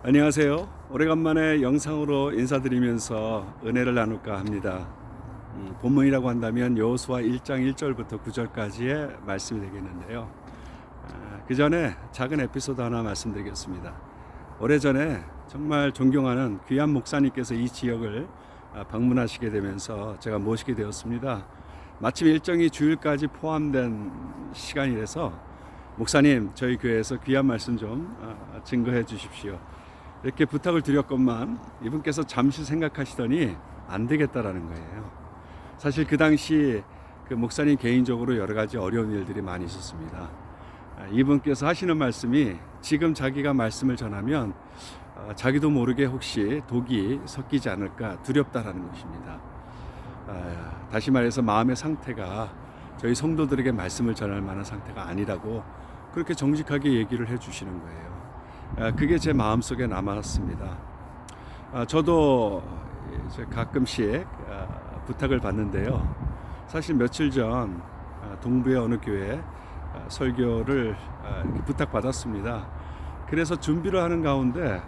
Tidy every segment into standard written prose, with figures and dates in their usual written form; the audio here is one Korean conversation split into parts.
안녕하세요. 오래간만에 영상으로 인사드리면서 은혜를 나눌까 합니다. 본문이라고 한다면 여호수아 1장 1절부터 9절까지의 말씀이 되겠는데요. 그 전에 작은 에피소드 하나 말씀드리겠습니다. 오래전에 정말 존경하는 귀한 목사님께서 이 지역을 방문하시게 되면서 제가 모시게 되었습니다. 마침 일정이 주일까지 포함된 시간이라서 목사님, 저희 교회에서 귀한 말씀 좀 증거해 주십시오, 이렇게 부탁을 드렸건만 이분께서 잠시 생각하시더니 안 되겠다라는 거예요. 사실 그 당시 그 목사님 개인적으로 여러 가지 어려운 일들이 많이 있었습니다. 이분께서 하시는 말씀이 지금 자기가 말씀을 전하면 자기도 모르게 혹시 독이 섞이지 않을까 두렵다라는 것입니다. 다시 말해서 마음의 상태가 저희 성도들에게 말씀을 전할 만한 상태가 아니라고 그렇게 정직하게 얘기를 해주시는 거예요. 그게 제 마음속에 남았습니다. 저도 가끔씩 부탁을 받는데요. 사실 며칠 전 동부의 어느 교회 설교를 부탁받았습니다. 그래서 준비를 하는 가운데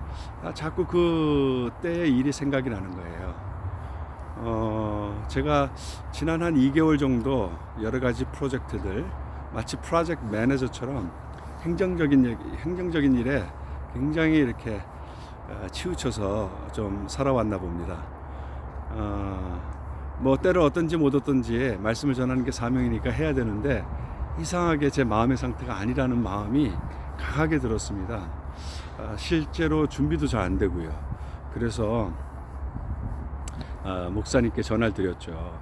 자꾸 그 때의 일이 생각이 나는 거예요. 제가 지난 한 2개월 정도 여러 가지 프로젝트들, 마치 프로젝트 매니저처럼 행정적인 일에 굉장히 이렇게 치우쳐서 좀 살아왔나 봅니다. 뭐 때로 어떤지 못 어떤지 말씀을 전하는 게 사명이니까 해야 되는데 이상하게 제 마음의 상태가 아니라는 마음이 강하게 들었습니다. 실제로 준비도 잘 안 되고요. 그래서 목사님께 전화를 드렸죠.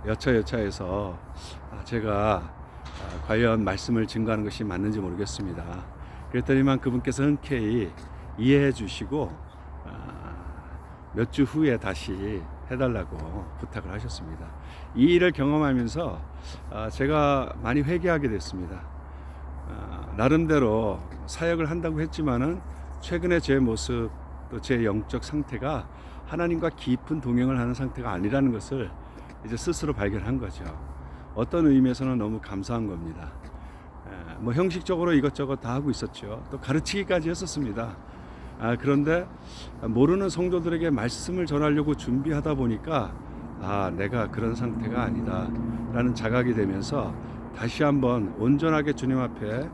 여차여차해서 제가 과연 말씀을 증거하는 것이 맞는지 모르겠습니다. 그랬더니만 그분께서 흔쾌히 이해해 주시고 몇 주 후에 다시 해달라고 부탁을 하셨습니다. 이 일을 경험하면서 제가 많이 회개하게 됐습니다. 나름대로 사역을 한다고 했지만은 최근에 제 모습, 또 제 영적 상태가 하나님과 깊은 동행을 하는 상태가 아니라는 것을 이제 스스로 발견한 거죠. 어떤 의미에서는 너무 감사한 겁니다. 뭐 형식적으로 이것저것 다 하고 있었죠. 또 가르치기까지 했었습니다. 그런데 모르는 성도들에게 말씀을 전하려고 준비하다 보니까 내가 그런 상태가 아니다 라는 자각이 되면서 다시 한번 온전하게 주님 앞에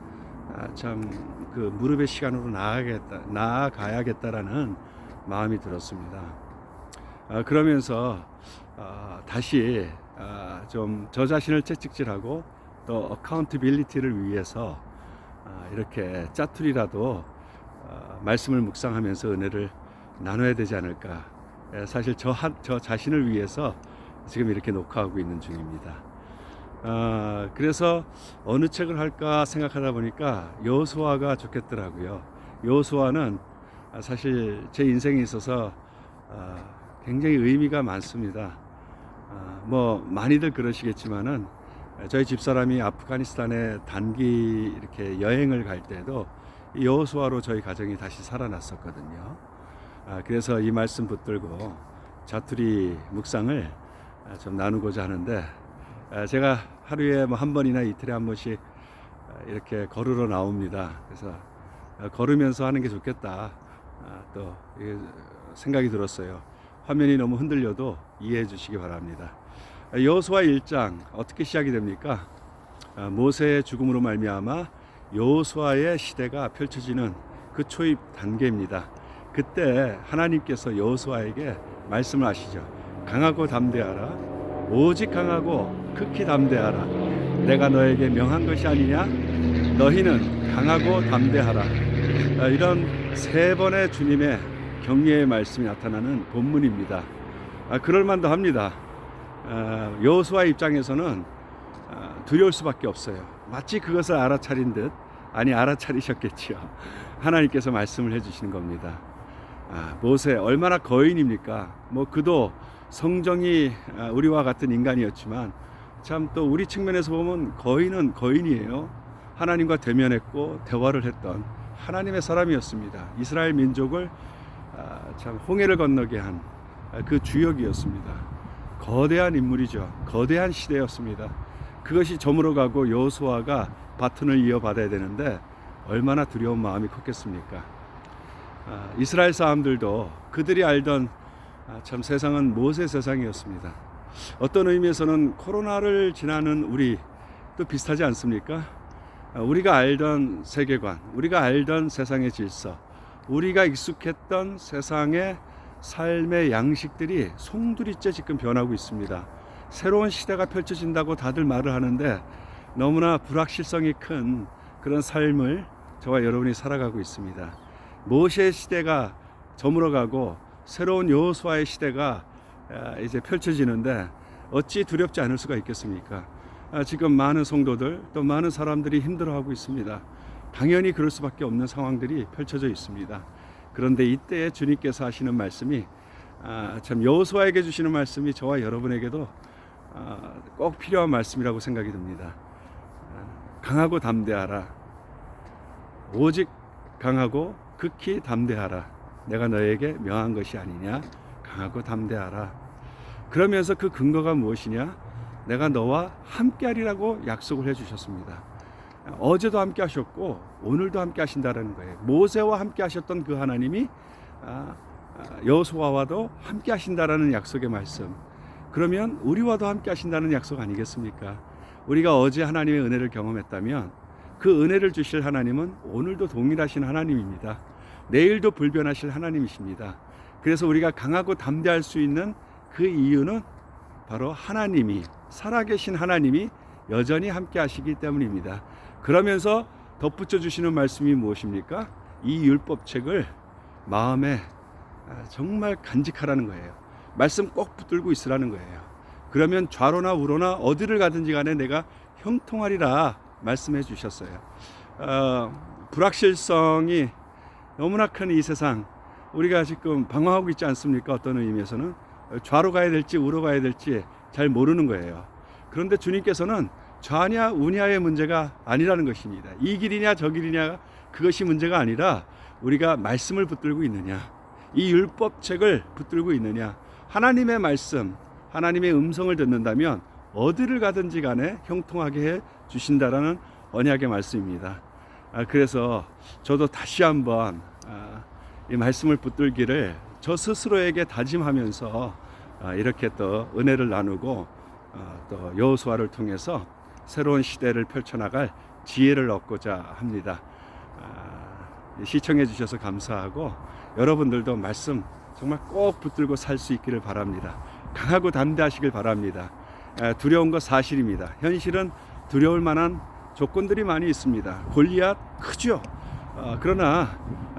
참 그 무릎의 시간으로 나아가야겠다라는 마음이 들었습니다. 그러면서 다시 좀 저 자신을 채찍질하고 또 어카운트빌리티를 위해서 이렇게 짜투리라도 말씀을 묵상하면서 은혜를 나눠야 되지 않을까. 사실 저 자신을 위해서 지금 이렇게 녹화하고 있는 중입니다. 그래서 어느 책을 할까 생각하다 보니까 여호수아가 좋겠더라고요. 여호수아는 사실 제 인생에 있어서 굉장히 의미가 많습니다. 뭐 많이들 그러시겠지만은 저희 집사람이 아프가니스탄에 단기 이렇게 여행을 갈 때도 여호수아로 저희 가정이 다시 살아났었거든요. 그래서 이 말씀 붙들고 자투리 묵상을 좀 나누고자 하는데 제가 하루에 뭐 한 번이나 이틀에 한 번씩 이렇게 걸으러 나옵니다. 그래서 걸으면서 하는 게 좋겠다 또 생각이 들었어요. 화면이 너무 흔들려도 이해해 주시기 바랍니다. 여호수아 1장 어떻게 시작이 됩니까? 모세의 죽음으로 말미암아 여호수아의 시대가 펼쳐지는 그 초입 단계입니다. 그때 하나님께서 여호수아에게 말씀을 하시죠. 강하고 담대하라. 오직 강하고 극히 담대하라. 내가 너에게 명한 것이 아니냐? 너희는 강하고 담대하라. 이런 세 번의 주님의 격려의 말씀이 나타나는 본문입니다. 그럴만도 합니다. 여호수아 입장에서는 두려울 수밖에 없어요. 마치 그것을 알아차린 듯, 아니 알아차리셨겠지요. 하나님께서 말씀을 해주시는 겁니다. 모세 얼마나 거인입니까? 뭐 그도 성정이 우리와 같은 인간이었지만 참 또 우리 측면에서 보면 거인은 거인이에요. 하나님과 대면했고 대화를 했던 하나님의 사람이었습니다. 이스라엘 민족을 참 홍해를 건너게 한 그 주역이었습니다. 거대한 인물이죠. 거대한 시대였습니다. 그것이 저물어가고 여호수아가 바톤을 이어받아야 되는데 얼마나 두려운 마음이 컸겠습니까? 이스라엘 사람들도 그들이 알던 참 세상은 모세 세상이었습니다. 어떤 의미에서는 코로나를 지나는 우리 또 비슷하지 않습니까? 우리가 알던 세계관, 우리가 알던 세상의 질서, 우리가 익숙했던 세상의 삶의 양식들이 송두리째 지금 변하고 있습니다. 새로운 시대가 펼쳐진다고 다들 말을 하는데 너무나 불확실성이 큰 그런 삶을 저와 여러분이 살아가고 있습니다. 모세의 시대가 저물어가고 새로운 여호수아의 시대가 이제 펼쳐지는데 어찌 두렵지 않을 수가 있겠습니까? 지금 많은 성도들 또 많은 사람들이 힘들어하고 있습니다. 당연히 그럴 수밖에 없는 상황들이 펼쳐져 있습니다. 그런데 이때에 주님께서 하시는 말씀이 참 여호수아에게 주시는 말씀이 저와 여러분에게도 꼭 필요한 말씀이라고 생각이 듭니다. 강하고 담대하라. 오직 강하고 극히 담대하라. 내가 너에게 명한 것이 아니냐. 강하고 담대하라. 그러면서 그 근거가 무엇이냐? 내가 너와 함께하리라고 약속을 해주셨습니다. 어제도 함께 하셨고 오늘도 함께 하신다는 거예요. 모세와 함께 하셨던 그 하나님이 여호수아와도 함께 하신다라는 약속의 말씀. 그러면 우리와도 함께 하신다는 약속 아니겠습니까? 우리가 어제 하나님의 은혜를 경험했다면 그 은혜를 주실 하나님은 오늘도 동일하신 하나님입니다. 내일도 불변하실 하나님이십니다. 그래서 우리가 강하고 담대할 수 있는 그 이유는 바로 하나님이, 살아계신 하나님이 여전히 함께 하시기 때문입니다. 그러면서 덧붙여 주시는 말씀이 무엇입니까? 이 율법책을 마음에 정말 간직하라는 거예요. 말씀 꼭 붙들고 있으라는 거예요. 그러면 좌로나 우로나 어디를 가든지 간에 내가 형통하리라 말씀해 주셨어요. 불확실성이 너무나 큰 이 세상, 우리가 지금 방황하고 있지 않습니까? 어떤 의미에서는 좌로 가야 될지 우로 가야 될지 잘 모르는 거예요. 그런데 주님께서는 좌냐 우냐의 문제가 아니라는 것입니다. 이 길이냐 저 길이냐 그것이 문제가 아니라 우리가 말씀을 붙들고 있느냐, 이 율법책을 붙들고 있느냐, 하나님의 말씀, 하나님의 음성을 듣는다면 어디를 가든지 간에 형통하게 해 주신다라는 언약의 말씀입니다. 그래서 저도 다시 한번 이 말씀을 붙들기를 저 스스로에게 다짐하면서 이렇게 또 은혜를 나누고 또 여호수아를 통해서 새로운 시대를 펼쳐나갈 지혜를 얻고자 합니다. 시청해 주셔서 감사하고 여러분들도 말씀 정말 꼭 붙들고 살 수 있기를 바랍니다. 강하고 담대하시길 바랍니다. 두려운 거 사실입니다. 현실은 두려울 만한 조건들이 많이 있습니다. 골리앗 크죠. 그러나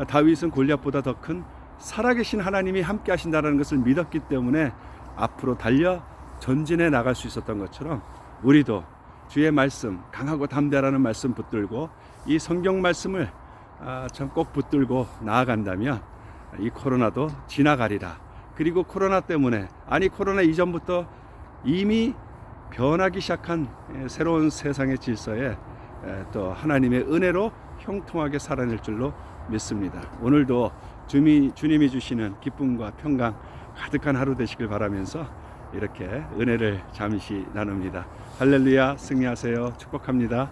다윗은 골리앗보다 더 큰 살아계신 하나님이 함께 하신다는 것을 믿었기 때문에 앞으로 달려 전진해 나갈 수 있었던 것처럼 우리도 주의 말씀, 강하고 담대하라는 말씀 붙들고 이 성경 말씀을 참 꼭 붙들고 나아간다면 이 코로나도 지나가리라. 그리고 코로나 때문에, 아니 코로나 이전부터 이미 변하기 시작한 새로운 세상의 질서에 또 하나님의 은혜로 형통하게 살아낼 줄로 믿습니다. 오늘도 주님이 주시는 기쁨과 평강 가득한 하루 되시길 바라면서 이렇게 은혜를 잠시 나눕니다. 할렐루야, 승리하세요. 축복합니다.